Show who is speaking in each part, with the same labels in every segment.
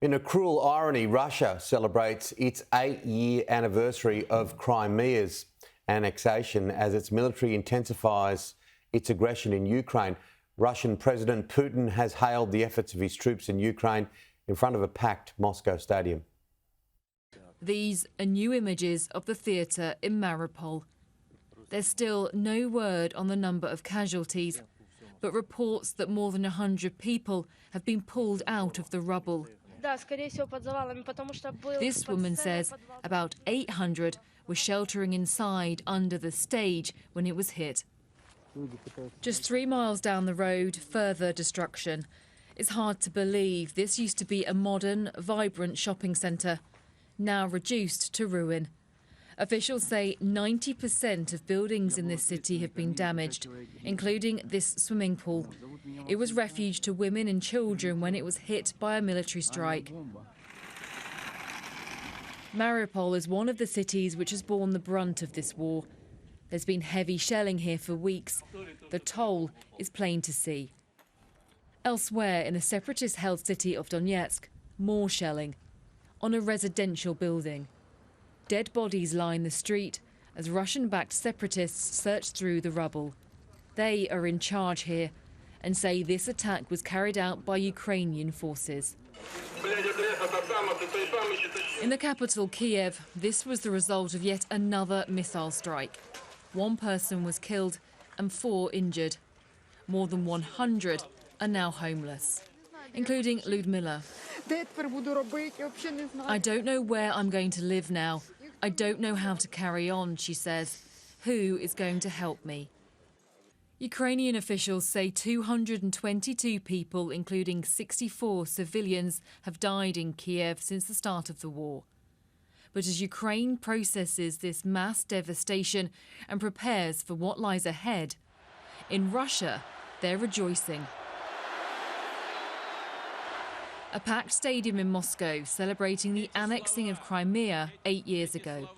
Speaker 1: In a cruel irony, Russia celebrates its 8-year anniversary of Crimea's annexation as its military intensifies its aggression in Ukraine. Russian President Putin has hailed the efforts of his troops in Ukraine in front of a packed Moscow stadium.
Speaker 2: These are new images of the theatre in Mariupol. There's still no word on the number of casualties, but reports that more than 100 people have been pulled out of the rubble. This woman says about 800 were sheltering inside under the stage when it was hit. Just 3 miles down the road, further destruction. It's hard to believe this used to be a modern, vibrant shopping centre, now reduced to ruin. Officials say 90% of buildings in this city have been damaged, including this swimming pool. It was refuge to women and children when it was hit by a military strike. Mariupol is one of the cities which has borne the brunt of this war. There's been heavy shelling here for weeks. The toll is plain to see. Elsewhere, in the separatist-held city of Donetsk, more shelling on a residential building. Dead bodies line the street as Russian-backed separatists search through the rubble. They are in charge here and say this attack was carried out by Ukrainian forces. In the capital, Kiev, this was the result of yet another missile strike. 1 person was killed and 4 injured. More than 100 are now homeless, including Ludmila. I don't know where I'm going to live now. I don't know how to carry on, she says. Who is going to help me? Ukrainian officials say 222 people, including 64 civilians, have died in Kiev since the start of the war. But as Ukraine processes this mass devastation and prepares for what lies ahead, in Russia, they're rejoicing. A packed stadium in Moscow celebrating the annexing of Crimea 8 years ago.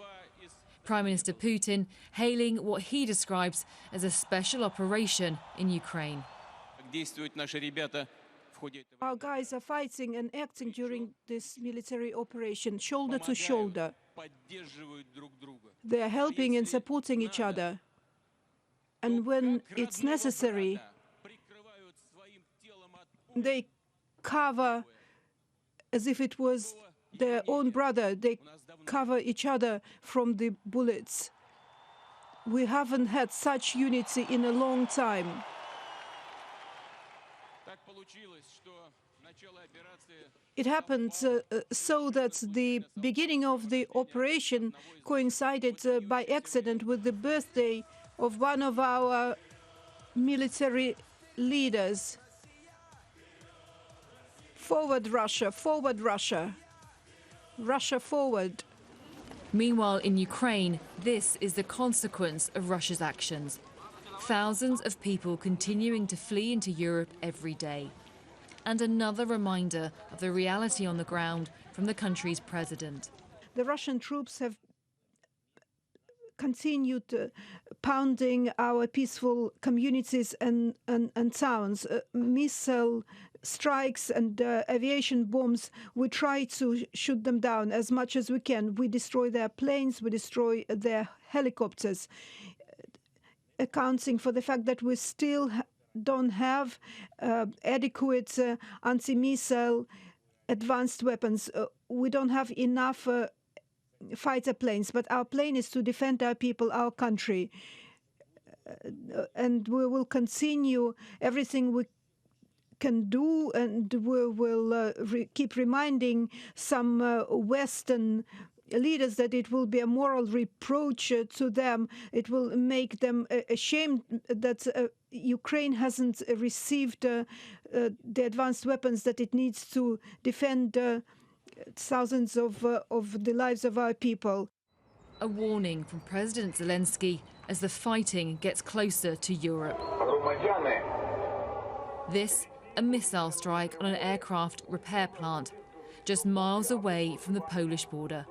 Speaker 2: Prime Minister Putin hailing what he describes as a special operation in Ukraine.
Speaker 3: Our guys are fighting and acting during this military operation, shoulder to shoulder. They are helping and supporting each other. And when it's necessary, they cover as if it was their own brother. They cover each other from the bullets. We haven't had such unity in a long time. It happened so that the beginning of the operation coincided by accident with the birthday of one of our military leaders. Forward Russia, forward Russia, Russia forward.
Speaker 2: Meanwhile, in Ukraine, this is the consequence of Russia's actions. Thousands of people continuing to flee into Europe every day. And another reminder of the reality on the ground from the country's president.
Speaker 3: The Russian troops have continued pounding our peaceful communities and towns. Missile strikes and aviation bombs, we try to shoot them down as much as we can. We destroy their planes, we destroy their helicopters, accounting for the fact that we still don't have adequate anti-missile advanced weapons. We don't have enough fighter planes, but our plan is to defend our people, our country. And we will continue everything we can do, and we will keep reminding some Western leaders that it will be a moral reproach to them. It will make them ashamed that Ukraine hasn't received the advanced weapons that it needs to defend thousands of the lives of our people.
Speaker 2: A warning from President Zelensky as the fighting gets closer to Europe. This, a missile strike on an aircraft repair plant, just miles away from the Polish border.